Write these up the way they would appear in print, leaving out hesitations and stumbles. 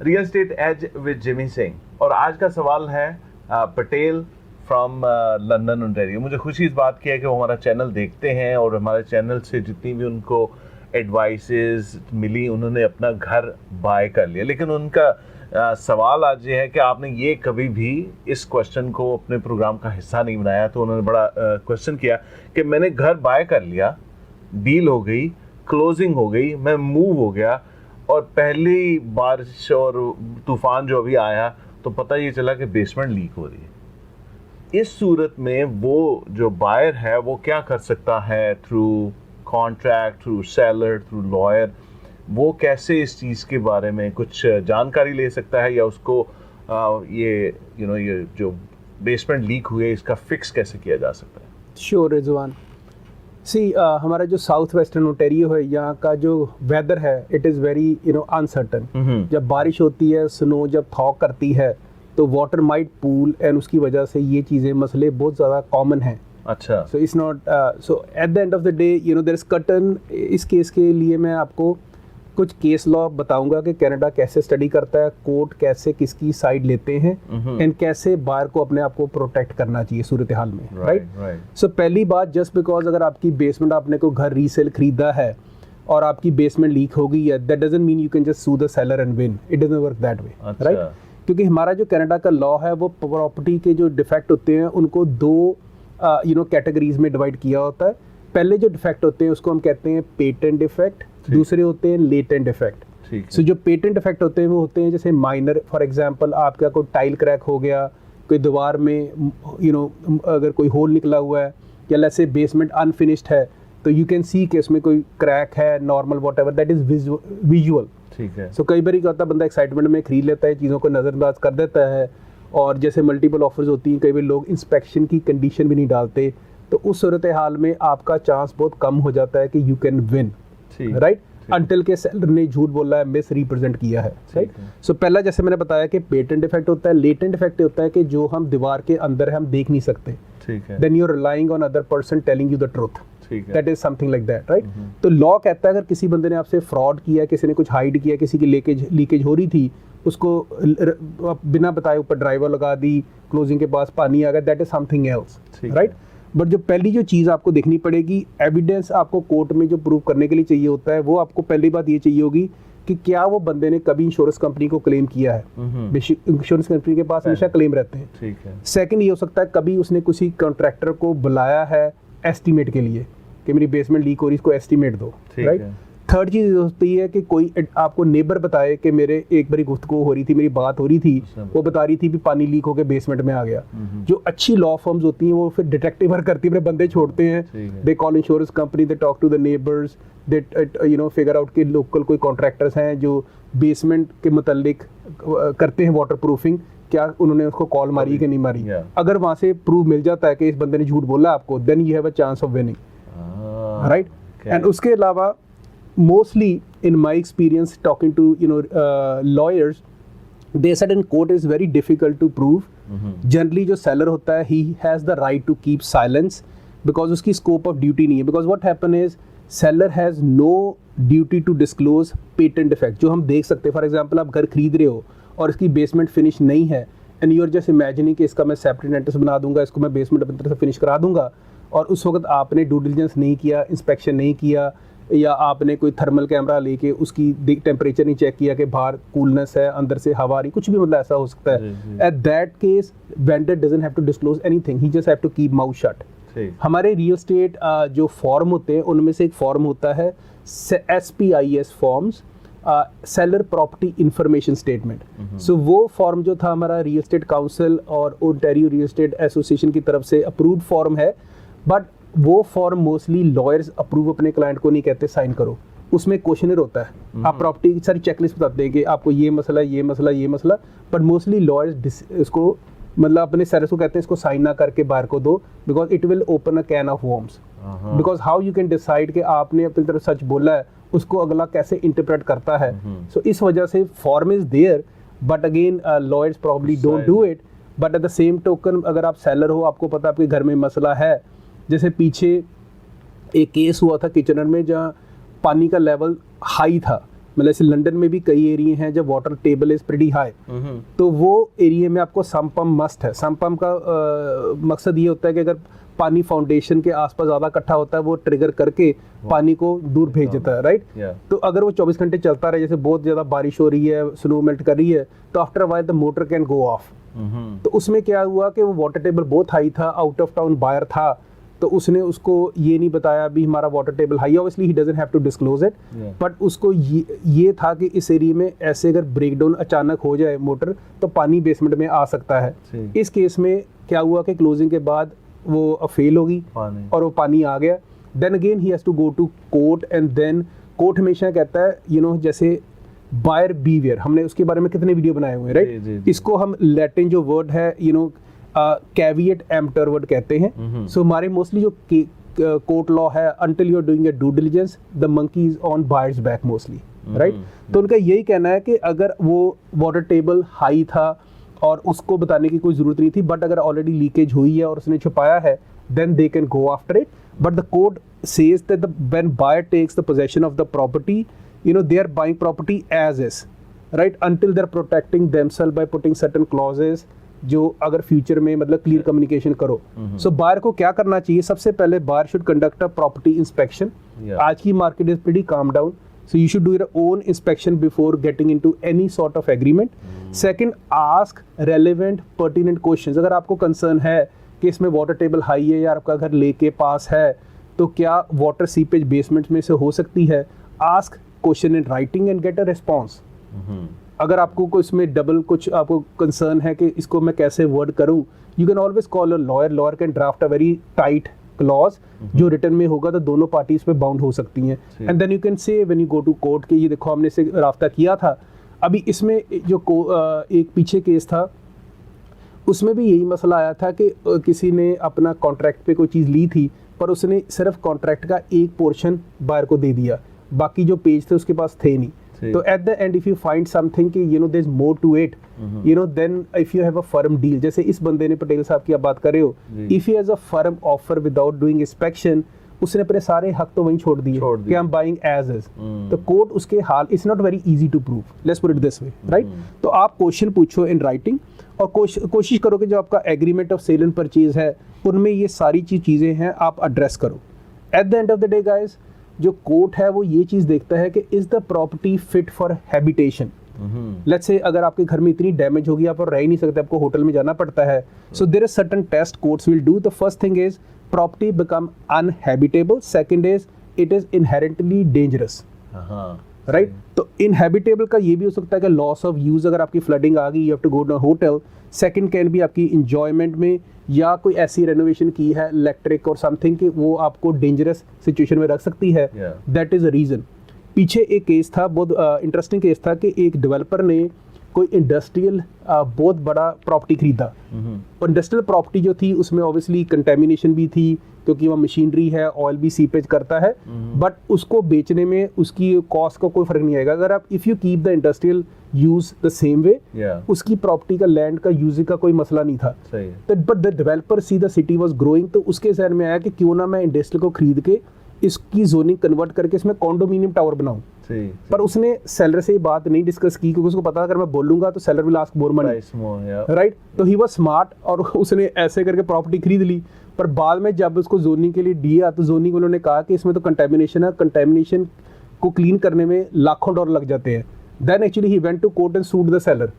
Real estate edge with Jimmy Singh, और आज का सवाल है पटेल फ्रॉम लंदन ओंटारियो। मुझे खुशी इस बात की है कि वो हमारा चैनल देखते हैं और हमारे चैनल से जितनी भी उनको एडवाइसेस मिली उन्होंने अपना घर बाय कर लिया। लेकिन उनका सवाल आज ये है कि आपने ये कभी भी इस क्वेश्चन को अपने प्रोग्राम का हिस्सा नहीं बनाया। तो उन्होंने बड़ा क्वेश्चन किया कि मैंने घर बाय कर लिया, डील हो गई, क्लोजिंग हो गई, मैं मूव हो गया, और पहली बारिश और तूफान जो अभी आया तो पता ये चला कि बेसमेंट लीक हो रही है। इस सूरत में वो जो बायर है वो क्या कर सकता है? Through contract, through seller, through lawyer, वो कैसे इस चीज़ के बारे में कुछ जानकारी ले सकता है, या उसको ये जो बेसमेंट लीक हुई है इसका फिक्स कैसे किया जा सकता है? श्योर रिजवान, हमारा जो साउथ वेस्टर्न ओंटारियो है, यहाँ का जो वेदर है इट इज़ वेरी अनसर्टन। जब बारिश होती है, स्नो जब थॉ करती है तो वाटर माइट पूल, एंड उसकी वजह से ये चीज़ें मसले बहुत ज़्यादा कॉमन हैं। अच्छा, so it's not so at the end of the day there is curtain. इस केस के लिए मैं आपको कुछ केस लॉ बताऊंगा कि कनाडा कैसे स्टडी करता है, कोर्ट कैसे किसकी साइड लेते हैं, एंड कैसे बायर को अपने आप को प्रोटेक्ट करना चाहिए सूरत हाल में, राइट। सो पहली बात, जस्ट बिकॉज अगर आपकी बेसमेंट, आपने कोई घर रीसेल खरीदा है और आपकी बेसमेंट लीक हो गई है, that doesn't mean you can just sue the seller and win. It doesn't work that way, right. क्योंकि हमारा जो कनाडा का लॉ है वो प्रॉपर्टी के जो डिफेक्ट होते हैं उनको दो कैटेगरीज में डिवाइड किया होता है। पहले जो डिफेक्ट होते हैं उसको हम कहते हैं पेटेंट डिफेक्ट, दूसरे होते हैं लेटेंट डिफेक्ट। सो जो पेटेंट डिफेक्ट होते हैं वो होते हैं जैसे माइनर, फॉर एग्जांपल आपका कोई टाइल क्रैक हो गया, कोई दीवार में अगर कोई होल निकला हुआ है, या जैसे बेसमेंट अनफिनिश्ड है तो यू कैन सी कि उसमें कोई क्रैक है, normal what ever, that is visual. ठीक है। सो कई बार क्या होता है, बंदा एक्साइटमेंट में खरीद लेता है, चीज़ों को नज़रअंदाज कर देता है, और जैसे मल्टीपल ऑफर्स होती हैं, कई बार लोग इंस्पेक्शन की कंडीशन भी नहीं डालते, तो उस सूरत हाल में आपका चांस बहुत कम हो जाता है कि you can win, right, until के सेलर ने झूठ बोला है, मिस रिप्रेजेंट किया है, राइट। सो पहला जैसे मैंने बताया कि पेटेंट डिफेक्ट होता है। लेटेंट डिफेक्ट होता है कि जो हम दीवार के अंदर है हम देख नहीं सकते, then you are relying on other person telling you the truth, that is something like that, right. तो लॉ कहता है अगर किसी बंदे ने आपसे फ्रॉड किया, किसी ने कुछ हाइड किया, किसी की लीकेज हो रही थी, उसको बिना बताए ऊपर ड्राइवर लगा दी, क्लोजिंग के पास पानी आ गया, that is something else, right. But जो पहली जो चीज़ आपको देखनी पड़ेगी, एविडेंस आपको कोर्ट में जो प्रूव करने के लिए चाहिए होता है, वो आपको पहली बात ये चाहिए होगी कि क्या वो बंदे ने कभी इंश्योरेंस कंपनी को क्लेम किया है। इंश्योरेंस कंपनी के पास हमेशा क्लेम रहते हैं, ठीक है। सेकंड ये हो सकता है कभी उसने किसी कॉन्ट्रैक्टर को बुलाया है एस्टीमेट के लिए कि मेरी बेसमेंट लीक हो रही है, इसको एस्टीमेट दो, राइट। थर्ड चीज़ होती है कि कोई आपको नेबर बताए कि मेरे एक बारी गुफ्तगू हो रही थी, मेरी बात हो रही थी, वो बता रही थी कि पानी लीक होकर बेसमेंट में आ गया। जो अच्छी लॉ फर्म्स होती हैं वो फिर डिटेक्टिव वर्क करती है, बंदे छोड़ते हैं, they call insurance company, they talk to the neighbours, they figure out के लोकल कोई कॉन्ट्रैक्टर्स हैं जो बेसमेंट के मुतल्लिक करते हैं वाटर प्रूफिंग, क्या उन्होंने उसको कॉल मारी कि नहीं मारी। अगर वहाँ से प्रूफ मिल जाता है कि इस बंदे ने झूठ बोला आपको, then you have a chance of winning, right. And उसके अलावा mostly in my experience talking to lawyers, they said in court is very difficult to prove. Generally जो seller होता है he has the right to keep silence because उसकी scope of duty नहीं है, because what happen is seller has no duty to disclose patent defect जो हम देख सकते हैं। For example आप घर खरीद रहे हो और इसकी basement finish नहीं है, and you are just imagining कि इसका मैं separate entrance बना दूंगा, इसको मैं basement अपनी तरफ से finish करा दूंगा, और उस वक्त आपने due diligence नहीं किया, inspection नहीं किया, या आपने कोई थर्मल कैमरा लेके उसकी टेम्परेचर नहीं चेक किया कि बाहर कूलनेस है, अंदर से हवा आ रही, कुछ भी मतलब ऐसा हो सकता है। At that case vendor doesn't have to disclose anything, he just have to keep mouth shut. हमारे रियल स्टेट जो फॉर्म होते हैं उनमें से एक फॉर्म होता है SPIS forms, seller property information statement. So वो फॉर्म जो था हमारा रियल स्टेट काउंसिल और ओंटारियो रियल स्टेट एसोसिएशन की तरफ से अप्रूव्ड फॉर्म है, बट वो फॉर्म मोस्टली लॉयर्स अप्रूव अपने क्लाइंट को नहीं कहते साइन करो, उसमें क्वेश्चनर होता है, आप प्रॉपर्टी की सारी चेकलिस्ट बताते हैं कि आपको ये मसला, ये मसला, ये मसला, बट मोस्टली लॉयर्स इसको मतलब अपने सेलर्स को कहते हैं इसको साइन ना करके बाहर को दो, because it will open a can of worms, because how you can decide कि आपने अपनी तरफ सच बोला है, उसको अगला कैसे इंटरप्रेट करता है। सो इस वजह से form is there, but again lawyers probably don't do it. But at the same token अगर आप सेलर हो, आपको पता आपके घर में मसला है, जैसे पीछे एक केस हुआ था किचनर में जहाँ पानी का लेवल हाई था, मतलब ऐसे लंदन में भी कई एरिया हैं जब water table is pretty high, तो वो एरिया में आपको सम्प पम्प मस्ट है। सम्प पम्प का मकसद ये होता है कि अगर पानी फाउंडेशन के आसपास ज़्यादा इकट्ठा होता है, वो ट्रिगर करके पानी को दूर भेज देता है, राइट। तो अगर वो 24 घंटे चलता रहे, जैसे बहुत ज़्यादा बारिश हो रही है, स्नो मेल्ट कर रही है, तो after a while the motor can go off. तो उसमें क्या हुआ कि वो वाटर टेबल बहुत हाई था, आउट ऑफ टाउन बायर था, तो उसने उसको ये नहीं बताया भी हमारा water table high, obviously he doesn't have to disclose it, but उसको ये था कि इस एरिया में ऐसे अगर ब्रेकडाउन अचानक हो जाए मोटर, तो पानी बेसमेंट में आ सकता है। इस केस में क्या हुआ कि क्लोजिंग के बाद वो फेल होगी और वो पानी आ गया। Then again he has to go to court, and then court हमेशा कहता है जैसे बायर बीवियर, हमने उसके बारे में कितने वीडियो बनाए हुए हैं, राइट। इसको हम लैटिन जो वर्ड है कैविएट एम्प्टर वर्ड कहते हैं। सो हमारे मोस्टली जो कोर्ट लॉ है, until you are doing a due diligence the monkey is on buyer's back mostly, right. तो उनका यही कहना है कि अगर वो वाटर टेबल हाई था और उसको बताने की कोई जरूरत नहीं थी, बट अगर ऑलरेडी लीकेज हुई है और उसने छुपाया है, then they can go after it. But the code says that when buyer takes the possession of the property, they are buying property as is, right, until they're protecting themselves by putting certain clauses जो अगर future में मतलब clear communication करो। सो buyer को क्या करना चाहिए, सबसे पहले buyer should conduct a property inspection. आज की market is pretty calm down, so you should do your own inspection before getting into any sort of agreement. Second, ask relevant pertinent questions. अगर आपको कंसर्न है कि इसमें water table high है या आपका घर लेक के पास है, तो क्या वाटर सीपेज बेसमेंट में से हो सकती है, ask question in writing and get a response. अगर आपको कोई इसमें डबल कुछ आपको कंसर्न है कि इसको मैं कैसे वर्ड करूं, you can always call a lawyer. Lawyer can draft a very tight clause जो रिटर्न में होगा तो दोनों पार्टीज पे बाउंड हो सकती हैं। And then you can say when you go to court कि ये देखो हमने से राब्ता किया था। अभी इसमें जो एक पीछे केस था, उसमें भी यही मसला आया था कि किसी ने अपना कॉन्ट्रैक्ट पे कोई चीज़ ली थी, पर उसने सिर्फ कॉन्ट्रैक्ट का एक पोर्शन बायर को दे दिया, बाकी जो पेज थे उसके पास थे नहीं। तो at the end if you find something कि there is more to it, then if you have a firm deal, जैसे इस बंदे ने पटेल साहब की आप बात कर रहे हो, if he has a firm offer without doing inspection, उसने अपने सारे हक तो वहीं छोड़ दिए कि I am buying as is. तो कोर्ट उसके हाल, it's not very easy to prove, let's put it this way, right. तो आप क्वेश्चन पूछो इन राइटिंग और कोशिश करो कि जो आपका agreement of sale and purchase है उनमें ये सारी चीज़ें हैं आप एड्रेस करो। At the end of the day guys, जो कोर्ट है वो ये चीज़ देखता है कि is the property fit for habitation. Let's say अगर आपके घर में इतनी डैमेज होगी आप और रह ही नहीं सकते, आपको होटल में जाना पड़ता है, so there is certain test courts will do. The first thing is property become uninhabitable, second is it is inherently dangerous, right. तो इनहैबिटेबल का ये भी हो सकता है कि लॉस ऑफ यूज, अगर आपकी फ्लडिंग आ गई you have to go to hotel. Second can भी आपकी इंजॉयमेंट में, या कोई ऐसी रेनोवेशन की है इलेक्ट्रिक और समथिंग कि वो आपको डेंजरस सिचुएशन में रख सकती है, दैट इज अ रीजन। पीछे एक केस था, बहुत इंटरेस्टिंग केस था कि एक डेवलपर ने कोई इंडस्ट्रियल बहुत बड़ा प्रॉपर्टी खरीदा, और इंडस्ट्रियल प्रॉपर्टी जो थी उसमें ऑब्वियसली कंटेमिनेशन भी थी क्योंकि वह मशीनरी है, ऑयल भी सीपेज करता है, बट उसको बेचने में उसकी कॉस्ट का कोई फर्क नहीं आएगा अगर आप if you keep the industrial use the same way. उसकी प्रॉपर्टी का लैंड का यूज का कोई मसला नहीं था, तो but the developer see the city was growing, तो उसके जहन में आया कि क्यों ना मैं इंडस्ट्रियल को खरीद के इसकी जोनिंग कन्वर्ट करके इसमें कॉन्डोमिनियम टावर बनाऊं। पर उसने सेलर से ये बात नहीं डिस्कस की क्योंकि उसको पता अगर मैं बोलूंगा तो seller will ask more money, right. तो ही वाज स्मार्ट और उसने ऐसे करके प्रॉपर्टी खरीद ली। पर बाद में जब उसको जोनिंग के लिए दिया तो जोनिंग उन्होंने कहा कि इसमें तो कंटेमिनेशन है, कंटेमिनेशन को क्लीन करने में लाखों डॉलर लग जाते हैं। Then actually he went to court and sued the seller.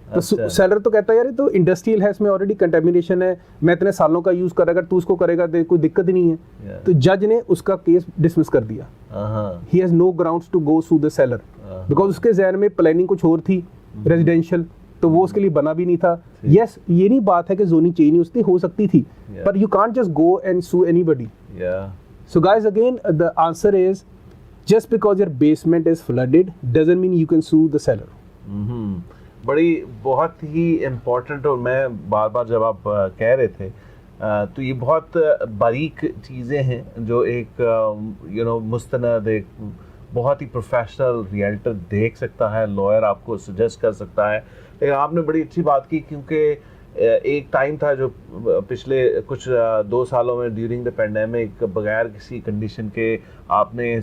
तो सेलर तो कहता है यार तो इंडस्ट्रियल है, इसमें ऑलरेडी कंटेमिनेशन है, मैं इतने सालों का यूज कर रहा, अगर तू उसको करेगा तो कोई दिक्कत ही नहीं है। तो जज ने उसका केस डिसमिस कर दिया। He has no grounds to go sue the seller because उसके जहन में प्लानिंग कुछ और थी रेजिडेंशियल, तो वो उसके लिए बना भी नहीं था। यस, ये नहीं बात है कि जोनिंग चाहिए नहीं, उसकी हो सकती थी, पर you can't just go and sue anybody. So guys again the answer is just because your basement is flooded doesn't mean you can sue the seller. बड़ी बहुत ही इम्पोर्टेंट, और मैं बार बार जब आप कह रहे थे तो ये बहुत बारीक चीज़ें हैं जो एक मुस्तनद एक बहुत ही प्रोफेशनल रियल्टर देख सकता है, लॉयर आपको सजेस्ट कर सकता है। लेकिन आपने बड़ी अच्छी बात की क्योंकि एक टाइम था जो पिछले कुछ 2 सालों में ड्यूरिंग द पेंडेमिक बगैर किसी कंडीशन के आपने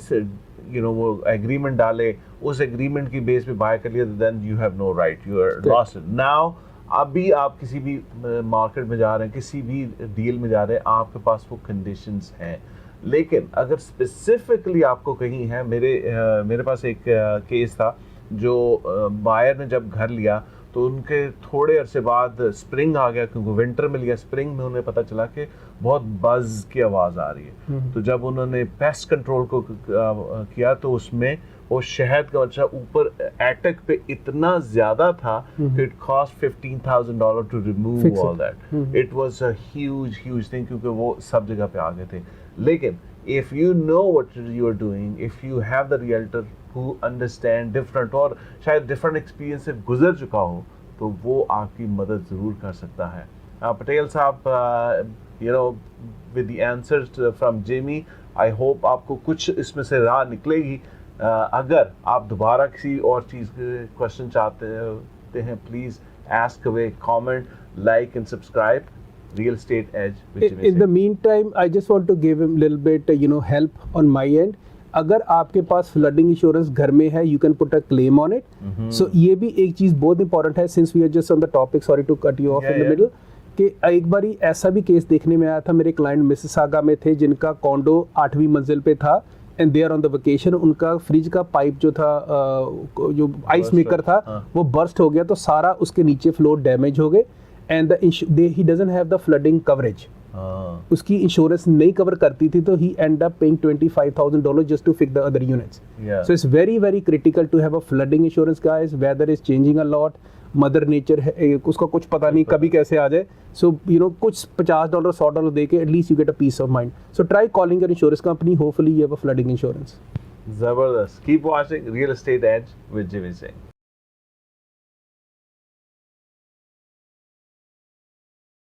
वो एग्रीमेंट डाले, उस एग्रीमेंट की बेस पे बाय कर लिया, then you have no right, you are lost. Now अभी आप किसी भी मार्केट में जा रहे हैं, किसी भी डील में जा रहे हैं, आपके पास वो कंडीशंस हैं। लेकिन अगर स्पेसिफिकली आपको कहीं है, मेरे पास एक केस था जो बायर ने जब घर लिया तो उनके थोड़े अरसे बाद स्प्रिंग आ गया, क्योंकि विंटर में लिया, स्प्रिंग में उन्हें पता चला कि बहुत बज़ की आवाज़ आ रही है। तो जब उन्होंने पेस्ट कंट्रोल को किया तो उसमें वो शहद का बच्चा ऊपर एटक पे इतना ज़्यादा था कि it cost $15,000 to remove all that. It was a huge thing, क्योंकि वो सब जगह पे आ गए थे। लेकिन if you know what you are doing, if you have the realtor who understand different और शायद different experience से गुजर चुका हो, तो वो आपकी मदद ज़रूर कर सकता है। पटेल साहब, with the answers from Jimmy, I hope आपको कुछ इसमें से राह निकलेगी। अगर आप दोबारा किसी और चीज़ क्वेश्चन चाहते हैं, please ask away, comment, like and subscribe. Real Estate Edge with Jimmy In the Singh. meantime, I just want to give him a little bit, help on my end. अगर आपके पास फ्लडिंग इंश्योरेंस घर में है, you can put a claim on it. So ये भी एक चीज़ बहुत इंपॉर्टेंट है, since we are just on the topic, sorry to cut you off in the middle, कि एक बारी ऐसा भी केस देखने में आया था। मेरे क्लाइंट मिसिसागा में थे, जिनका कॉन्डो 8वीं मंजिल पे था and they are on the vacation. उनका फ्रिज का पाइप जो था, जो आइस मेकर था, वो बर्स्ट हो गया, तो सारा उसके नीचे फ्लोर डैमेज हो गए and he doesn't have the flooding coverage. उसकी इंश्योरेंस नहीं कवर करती थी, तो he end up paying $25,000 just to fix the other units. So it's very very critical to have a flooding insurance guys. Weather is changing a lot, mother nature है, उसका कुछ पता नहीं कभी कैसे आ जाए। सो कुछ $50 $100 दे के at least you get a peace of mind. So try calling your insurance company, hopefully you have a flooding insurance. Zabardast. Keep watching Real Estate Edge with Jimmy Singh.